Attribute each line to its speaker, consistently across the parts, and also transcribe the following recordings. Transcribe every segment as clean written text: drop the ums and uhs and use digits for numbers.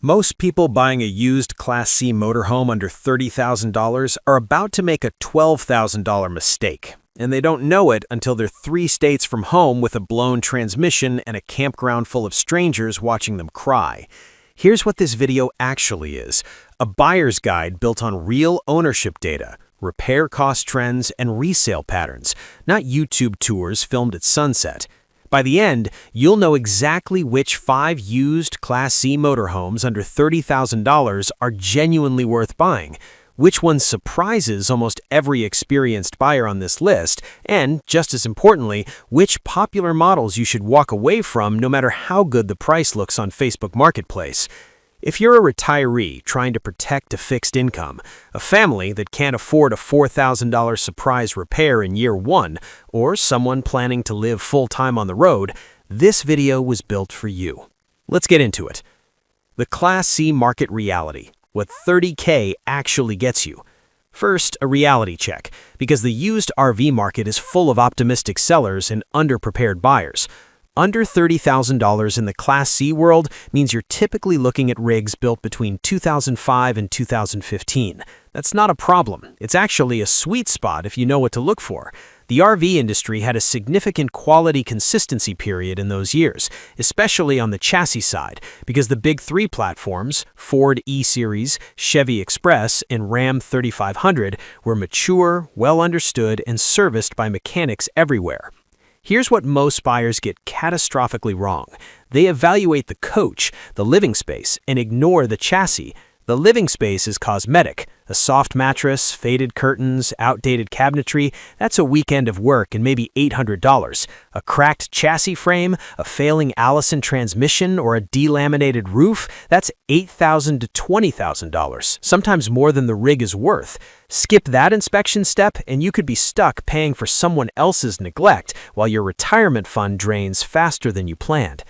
Speaker 1: Most people buying a used Class C motorhome under $30,000 are about to make a $12,000 mistake, and they don't know it until they're 3 states from home with a blown transmission and a campground full of strangers watching them cry. Here's what this video actually is: a buyer's guide built on real ownership data, repair cost trends, and resale patterns, not YouTube tours filmed at sunset. By the end, you'll know exactly which 5 used Class C motorhomes under $30,000 are genuinely worth buying, which one surprises almost every experienced buyer on this list, and, just as importantly, which popular models you should walk away from no matter how good the price looks on Facebook Marketplace. If you're a retiree trying to protect a fixed income, a family that can't afford a $4,000 surprise repair in year 1, or someone planning to live full-time on the road, this video was built for you. Let's get into it. The Class C market reality, what $30K actually gets you. First, a reality check, because the used RV market is full of optimistic sellers and underprepared buyers. Under $30,000 in the Class C world means you're typically looking at rigs built between 2005 and 2015. That's not a problem. It's actually a sweet spot if you know what to look for. The RV industry had a significant quality consistency period in those years, especially on the chassis side, because the big 3 platforms, Ford E-Series, Chevy Express, and Ram 3500, were mature, well understood, and serviced by mechanics everywhere. Here's what most buyers get catastrophically wrong. They evaluate the coach, the living space, and ignore the chassis. The living space is cosmetic. A soft mattress, faded curtains, outdated cabinetry, that's a weekend of work and maybe $800. A cracked chassis frame, a failing Allison transmission, or a delaminated roof, that's $8,000 to $20,000, sometimes more than the rig is worth. Skip that inspection step and you could be stuck paying for someone else's neglect while your retirement fund drains faster than you planned.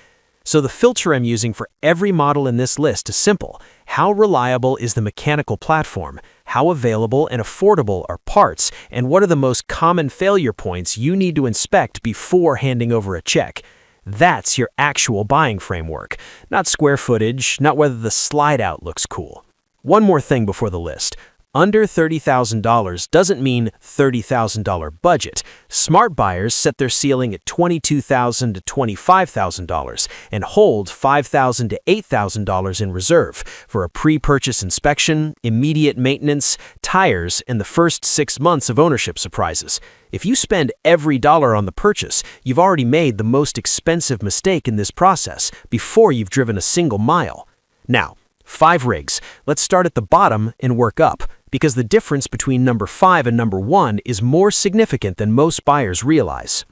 Speaker 1: So the filter I'm using for every model in this list is simple. How reliable is the mechanical platform? How available and affordable are parts? And what are the most common failure points you need to inspect before handing over a check? That's your actual buying framework. Not square footage, not whether the slide out looks cool. One more thing before the list. Under $30,000 doesn't mean $30,000 budget. Smart buyers set their ceiling at $22,000 to $25,000 and hold $5,000 to $8,000 in reserve for a pre-purchase inspection, immediate maintenance, tires, and the first 6 months of ownership surprises. If you spend every dollar on the purchase, you've already made the most expensive mistake in this process before you've driven a single mile. Now, 5 rigs. Let's start at the bottom and work up, because the difference between number 5 and number 1 is more significant than most buyers realize.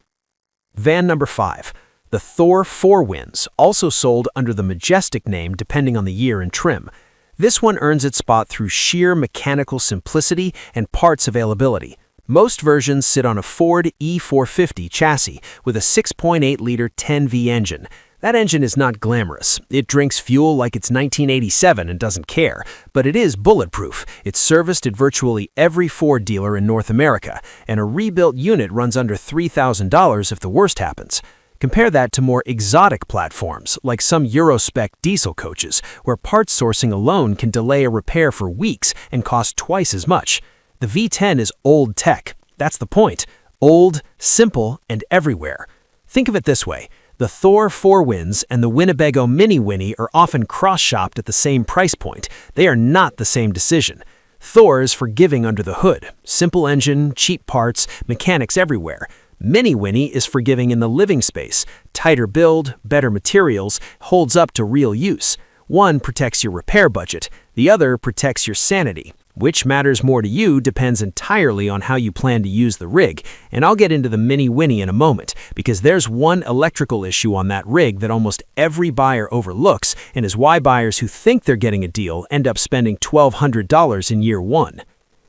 Speaker 1: Van number 5, the Thor Four Winds, also sold under the Majestic name depending on the year and trim. This one earns its spot through sheer mechanical simplicity and parts availability. Most versions sit on a Ford E450 chassis with a 6.8-liter 10V engine. That engine is not glamorous. It drinks fuel like it's 1987 and doesn't care, but it is bulletproof. It's serviced at virtually every Ford dealer in North America, and a rebuilt unit runs under $3,000 if the worst happens. Compare that to more exotic platforms, like some Euro-spec diesel coaches, where parts sourcing alone can delay a repair for weeks and cost twice as much. The V10 is old tech. That's the point. Old, simple, and everywhere. Think of it this way. The Thor Four Winds and the Winnebago Mini Winnie are often cross-shopped at the same price point. They are not the same decision. Thor is forgiving under the hood. Simple engine, cheap parts, mechanics everywhere. Mini Winnie is forgiving in the living space. Tighter build, better materials, holds up to real use. One protects your repair budget. The other protects your sanity. Which matters more to you depends entirely on how you plan to use the rig, and I'll get into the Mini Winnie in a moment, because there's one electrical issue on that rig that almost every buyer overlooks, and is why buyers who think they're getting a deal end up spending $1,200 in year 1.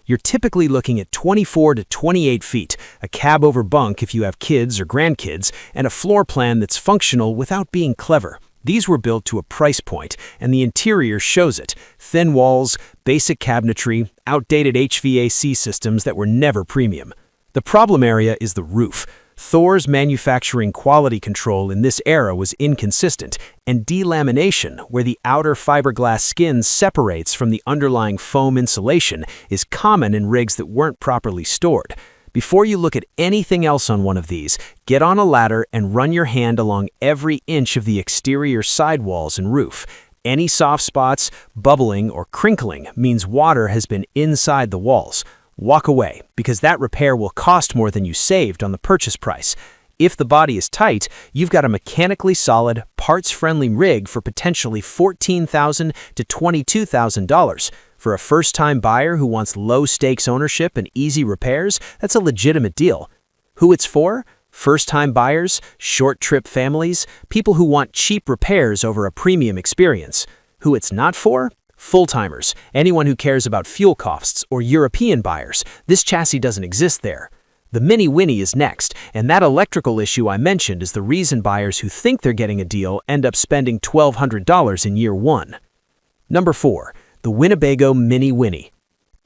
Speaker 1: You're typically looking at 24 to 28 feet, a cab over bunk if you have kids or grandkids, and a floor plan that's functional without being clever. These were built to a price point, and the interior shows it. Thin walls, basic cabinetry, outdated HVAC systems that were never premium. The problem area is the roof. Thor's manufacturing quality control in this era was inconsistent, and delamination, where the outer fiberglass skin separates from the underlying foam insulation, is common in rigs that weren't properly stored. Before you look at anything else on one of these, get on a ladder and run your hand along every inch of the exterior sidewalls and roof. Any soft spots, bubbling, or crinkling means water has been inside the walls. Walk away, because that repair will cost more than you saved on the purchase price. If the body is tight, you've got a mechanically solid, parts-friendly rig for potentially $14,000 to $22,000. For a first-time buyer who wants low-stakes ownership and easy repairs, that's a legitimate deal. Who it's for? First-time buyers, short-trip families, people who want cheap repairs over a premium experience. Who it's not for? Full-timers, anyone who cares about fuel costs, or European buyers. This chassis doesn't exist there. The Mini Winnie is next, and that electrical issue I mentioned is the reason buyers who think they're getting a deal end up spending $1,200 in year one. Number 4. The Winnebago Mini Winnie.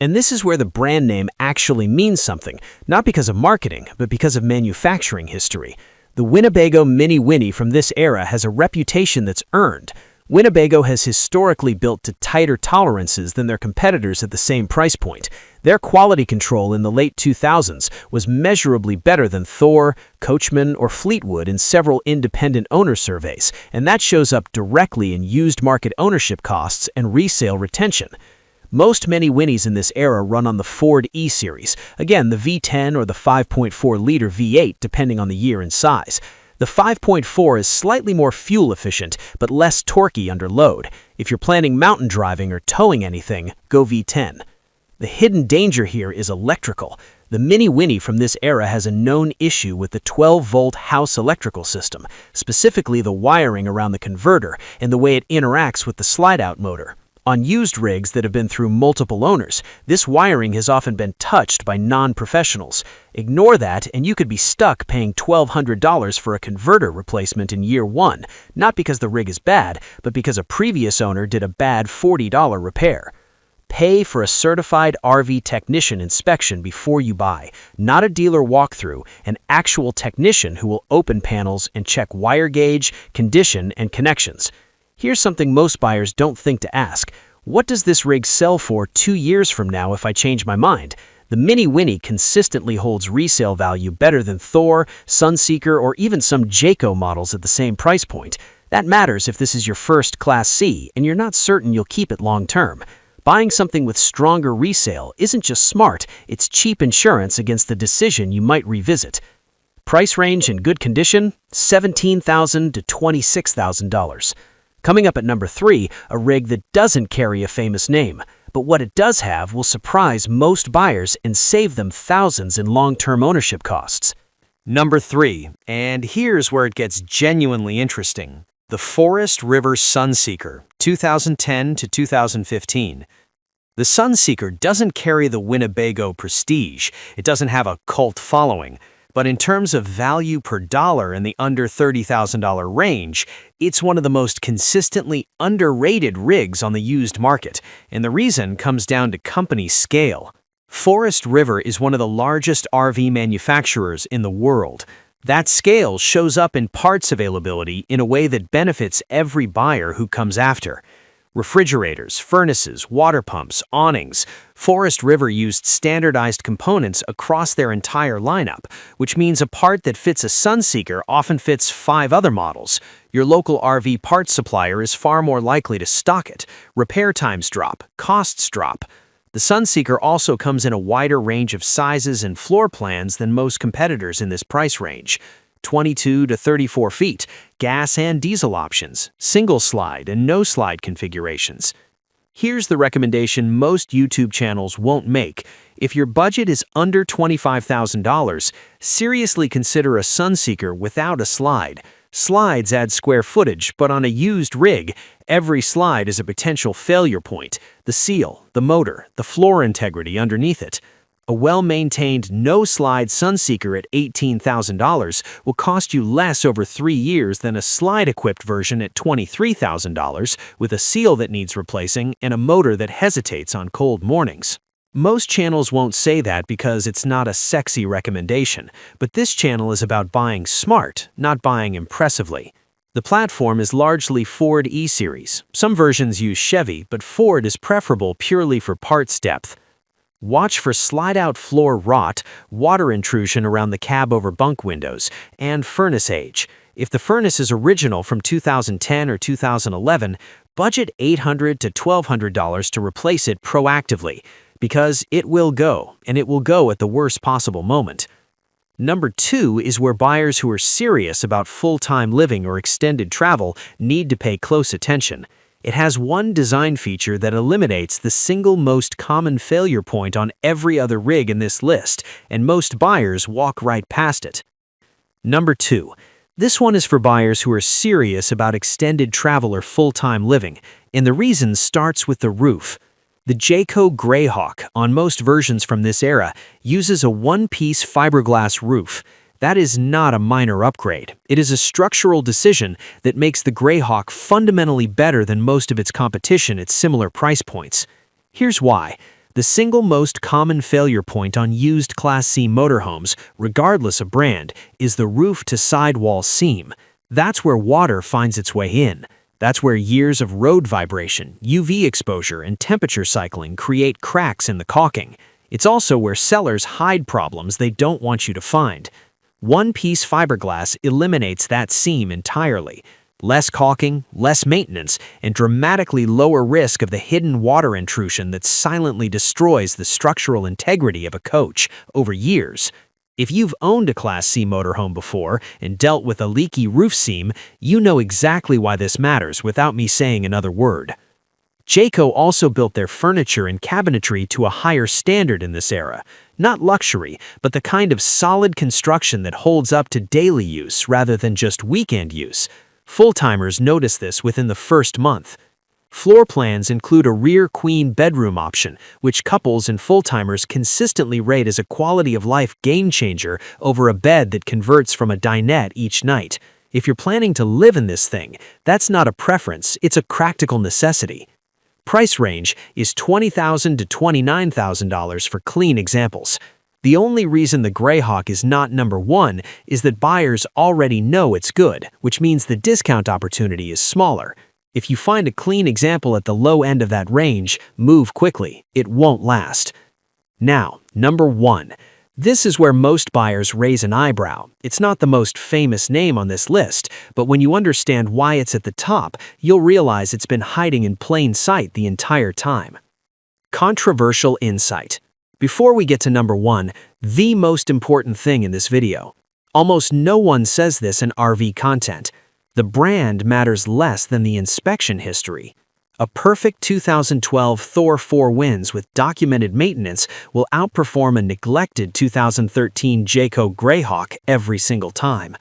Speaker 1: And this is where the brand name actually means something, not because of marketing, but because of manufacturing history. The Winnebago Mini Winnie from this era has a reputation that's earned. Winnebago has historically built to tighter tolerances than their competitors at the same price point. Their quality control in the late 2000s was measurably better than Thor, Coachmen, or Fleetwood in several independent owner surveys, and that shows up directly in used market ownership costs and resale retention. Most Mini Winnies in this era run on the Ford E-Series, again the V10 or the 5.4-liter V8 depending on the year and size. The 5.4 is slightly more fuel efficient, but less torquey under load. If you're planning mountain driving or towing anything, go V10. The hidden danger here is electrical. The Mini Winnie from this era has a known issue with the 12-volt house electrical system, specifically the wiring around the converter and the way it interacts with the slide-out motor. On used rigs that have been through multiple owners, this wiring has often been touched by non-professionals. Ignore that and you could be stuck paying $1,200 for a converter replacement in year one, not because the rig is bad, but because a previous owner did a bad $40 repair. Pay for a certified RV technician inspection before you buy, not a dealer walkthrough, an actual technician who will open panels and check wire gauge, condition, and connections. Here's something most buyers don't think to ask. What does this rig sell for 2 years from now if I change my mind? The Mini Winnie consistently holds resale value better than Thor, Sunseeker, or even some Jayco models at the same price point. That matters if this is your first Class C and you're not certain you'll keep it long term. Buying something with stronger resale isn't just smart, it's cheap insurance against the decision you might revisit. Price range in good condition, $17,000 to $26,000. Coming up at number 3, a rig that doesn't carry a famous name, but what it does have will surprise most buyers and save them thousands in long-term ownership costs. Number 3, and here's where it gets genuinely interesting. The Forest River Sunseeker, 2010 to 2015. The Sunseeker doesn't carry the Winnebago prestige, it doesn't have a cult following. But in terms of value per dollar in the under $30,000 range, it's one of the most consistently underrated rigs on the used market, and the reason comes down to company scale. Forest River is one of the largest RV manufacturers in the world. That scale shows up in parts availability in a way that benefits every buyer who comes after. Refrigerators, furnaces, water pumps, awnings. Forest River used standardized components across their entire lineup, which means a part that fits a Sunseeker often fits 5 other models. Your local RV parts supplier is far more likely to stock it. Repair times drop, costs drop. The Sunseeker also comes in a wider range of sizes and floor plans than most competitors in this price range. 22 to 34 feet, gas and diesel options, single slide and no slide configurations. Here's the recommendation most YouTube channels won't make. If your budget is under $25,000, seriously consider a Sunseeker without a slide. Slides add square footage, but on a used rig, every slide is a potential failure point. The seal, the motor, the floor integrity underneath it. A well-maintained, no-slide Sunseeker at $18,000 will cost you less over 3 years than a slide-equipped version at $23,000 with a seal that needs replacing and a motor that hesitates on cold mornings. Most channels won't say that because it's not a sexy recommendation, but this channel is about buying smart, not buying impressively. The platform is largely Ford E-Series. Some versions use Chevy, but Ford is preferable purely for parts depth. Watch for slide-out floor rot, water intrusion around the cab over bunk windows, and furnace age. If the furnace is original from 2010 or 2011, budget $800 to $1,200 to replace it proactively, because it will go, and it will go at the worst possible moment. Number 2 is where buyers who are serious about full-time living or extended travel need to pay close attention. It has one design feature that eliminates the single most common failure point on every other rig in this list, and most buyers walk right past it. Number 2. This one is for buyers who are serious about extended travel or full-time living, and the reason starts with the roof. The Jayco Greyhawk, on most versions from this era, uses a one-piece fiberglass roof. That is not a minor upgrade. It is a structural decision that makes the Greyhawk fundamentally better than most of its competition at similar price points. Here's why. The single most common failure point on used Class C motorhomes, regardless of brand, is the roof-to-sidewall seam. That's where water finds its way in. That's where years of road vibration, UV exposure, and temperature cycling create cracks in the caulking. It's also where sellers hide problems they don't want you to find. One-piece fiberglass eliminates that seam entirely. Less caulking, less maintenance, and dramatically lower risk of the hidden water intrusion that silently destroys the structural integrity of a coach over years. If you've owned a Class C motorhome before and dealt with a leaky roof seam, you know exactly why this matters without me saying another word. Jayco also built their furniture and cabinetry to a higher standard in this era. Not luxury, but the kind of solid construction that holds up to daily use rather than just weekend use. Full-timers notice this within the first month. Floor plans include a rear queen bedroom option, which couples and full-timers consistently rate as a quality-of-life game-changer over a bed that converts from a dinette each night. If you're planning to live in this thing, that's not a preference, it's a practical necessity. Price range is $20,000 to $29,000 for clean examples. The only reason the Greyhawk is not number 1 is that buyers already know it's good, which means the discount opportunity is smaller. If you find a clean example at the low end of that range, move quickly. It won't last. Now, number 1. This is where most buyers raise an eyebrow. It's not the most famous name on this list, but when you understand why it's at the top, you'll realize it's been hiding in plain sight the entire time. Controversial insight. Before we get to number 1, the most important thing in this video. Almost no one says this in RV content. The brand matters less than the inspection history. A perfect 2012 Thor Four Winds with documented maintenance will outperform a neglected 2013 Jayco Greyhawk every single time.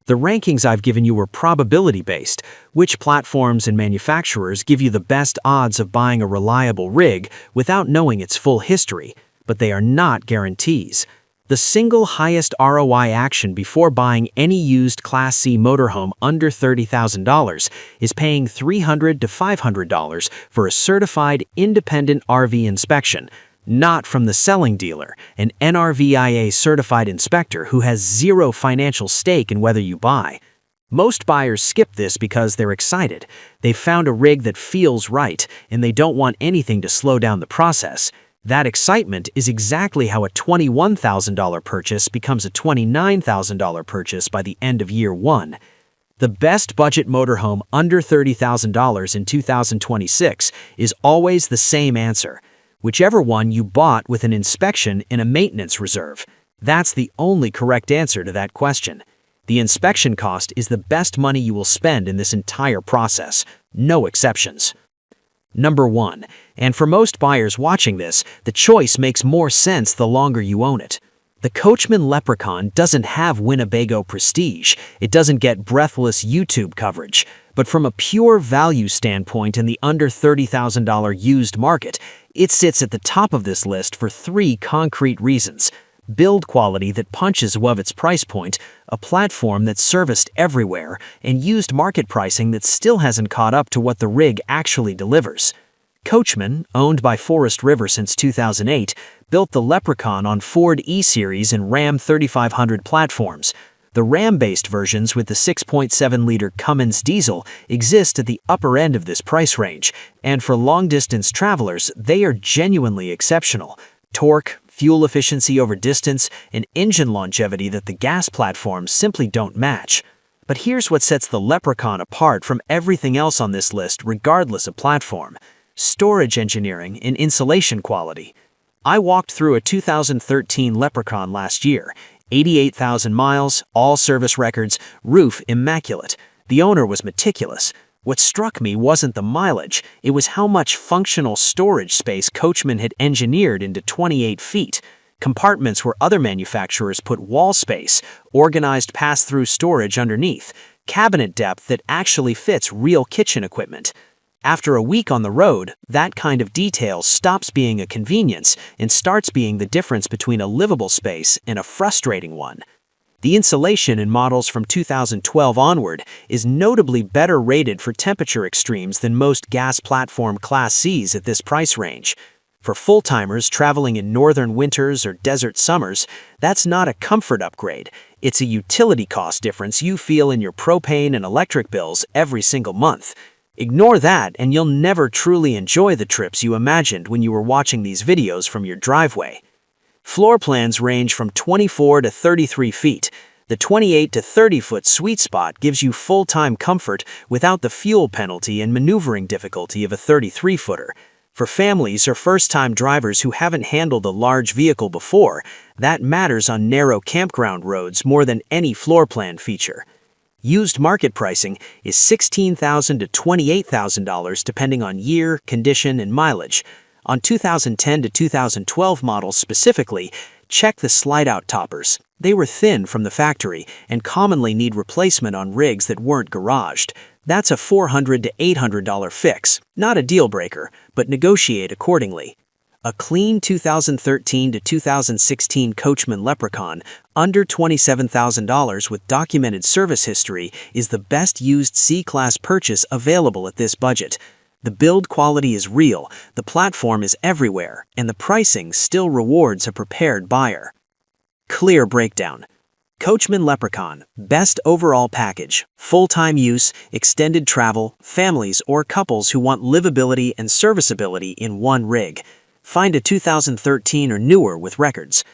Speaker 1: The rankings I've given you were probability-based. Which platforms and manufacturers give you the best odds of buying a reliable rig without knowing its full history, but they are not guarantees. The single highest ROI action before buying any used Class C motorhome under $30,000 is paying $300 to $500 for a certified independent RV inspection, not from the selling dealer, an NRVIA certified inspector who has zero financial stake in whether you buy. Most buyers skip this because they're excited. They've found a rig that feels right, and they don't want anything to slow down the process. That excitement is exactly how a $21,000 purchase becomes a $29,000 purchase by the end of year 1. The best budget motorhome under $30,000 in 2026 is always the same answer. Whichever one you bought with an inspection and a maintenance reserve. That's the only correct answer to that question. The inspection cost is the best money you will spend in this entire process. No exceptions. Number 1, and for most buyers watching this, the choice makes more sense the longer you own it. The Coachmen Leprechaun doesn't have Winnebago prestige. It doesn't get breathless YouTube coverage. But from a pure value standpoint in the under $30,000 used market, it sits at the top of this list for 3 concrete reasons. Build quality that punches above its price point, a platform that's serviced everywhere, and used market pricing that still hasn't caught up to what the rig actually delivers.
Speaker 2: Coachmen, owned by Forest River since 2008, built the Leprechaun on Ford E-Series and Ram 3500 platforms. The Ram-based versions with the 6.7-liter Cummins diesel exist at the upper end of this price range, and for long-distance travelers, they are genuinely exceptional. Torque, fuel efficiency over distance, and engine longevity that the gas platforms simply don't match. But here's what sets the Leprechaun apart from everything else on this list regardless of platform: storage engineering and insulation quality. I walked through a 2013 Leprechaun last year. 88,000 miles, all service records, roof immaculate. The owner was meticulous. What struck me wasn't the mileage, it was how much functional storage space Coachmen had engineered into 28 feet. Compartments where other manufacturers put wall space, organized pass-through storage underneath, cabinet depth that actually fits real kitchen equipment. After a week on the road, that kind of detail stops being a convenience and starts being the difference between a livable space and a frustrating one. The insulation in models from 2012 onward is notably better rated for temperature extremes than most gas platform Class Cs at this price range. For full-timers traveling in northern winters or desert summers, that's not a comfort upgrade. It's a utility cost difference you feel in your propane and electric bills every single month. Ignore that and you'll never truly enjoy the trips you imagined when you were watching these videos from your driveway. Floor plans range from 24 to 33 feet. The 28 to 30-foot sweet spot gives you full-time comfort without the fuel penalty and maneuvering difficulty of a 33-footer. For families or first-time drivers who haven't handled a large vehicle before, that matters on narrow campground roads more than any floor plan feature. Used market pricing is $16,000 to $28,000 depending on year, condition, and mileage. On 2010 to 2012 models specifically, check the slide-out toppers. They were thin from the factory and commonly need replacement on rigs that weren't garaged. That's a $400 to $800 fix, not a deal-breaker, but negotiate accordingly. A clean 2013 to 2016 Coachmen Leprechaun under $27,000 with documented service history is the best used C-Class purchase available at this budget. The build quality is real, the platform is everywhere, and the pricing still rewards a prepared buyer. Clear breakdown. Coachmen Leprechaun, best overall package, full-time use, extended travel, families or couples who want livability and serviceability in one rig. Find a 2013 or newer with records.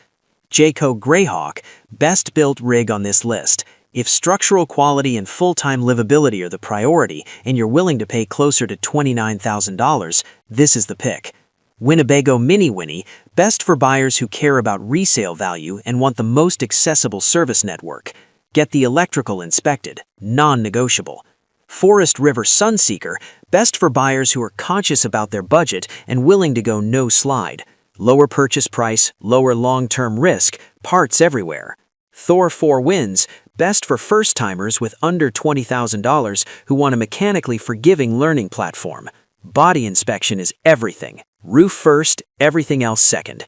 Speaker 2: Jayco Greyhawk, best built rig on this list. If structural quality and full-time livability are the priority and you're willing to pay closer to $29,000, this is the pick. Winnebago Mini Winnie, best for buyers who care about resale value and want the most accessible service network. Get the electrical inspected, non-negotiable. Forest River Sunseeker, best for buyers who are conscious about their budget and willing to go no slide. Lower purchase price, lower long-term risk, parts everywhere. Thor Four Winds, best for first-timers with under $20,000 who want a mechanically forgiving learning platform. Body inspection is everything. Roof first, everything else second.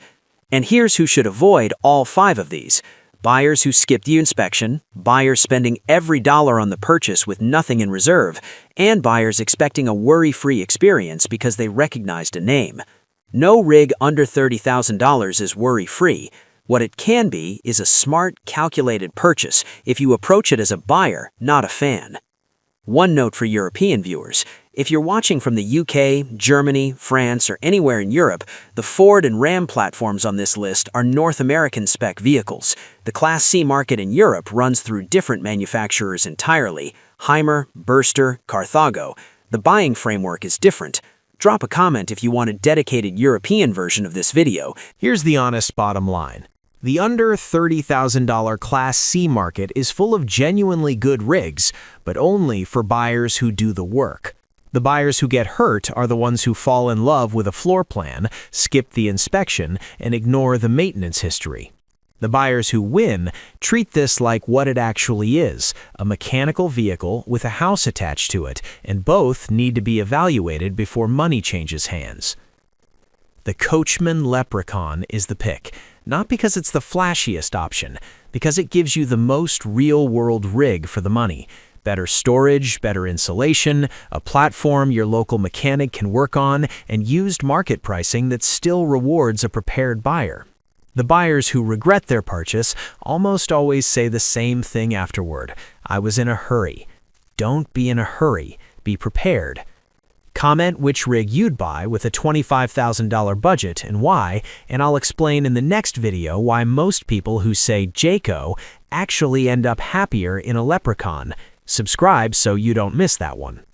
Speaker 2: And here's who should avoid all 5 of these. Buyers who skip the inspection, buyers spending every dollar on the purchase with nothing in reserve, and buyers expecting a worry-free experience because they recognized a name. No rig under $30,000 is worry-free. What it can be is a smart, calculated purchase if you approach it as a buyer, not a fan. One note for European viewers. If you're watching from the UK, Germany, France, or anywhere in Europe, the Ford and Ram platforms on this list are North American spec vehicles. The Class C market in Europe runs through different manufacturers entirely: Hymer, Burster, Carthago. The buying framework is different. Drop a comment if you want a dedicated European version of this video.
Speaker 1: Here's the honest bottom line. The under $30,000 Class C market is full of genuinely good rigs, but only for buyers who do the work. The buyers who get hurt are the ones who fall in love with a floor plan, skip the inspection, and ignore the maintenance history. The buyers who win treat this like what it actually is, a mechanical vehicle with a house attached to it, and both need to be evaluated before money changes hands. The Coachmen Leprechaun is the pick, not because it's the flashiest option, because it gives you the most real-world rig for the money. Better storage, better insulation, a platform your local mechanic can work on, and used market pricing that still rewards a prepared buyer. The buyers who regret their purchase almost always say the same thing afterward. I was in a hurry. Don't be in a hurry. Be prepared. Comment which rig you'd buy with a $25,000 budget and why, and I'll explain in the next video why most people who say Jayco actually end up happier in a Leprechaun. Subscribe so you don't miss that one.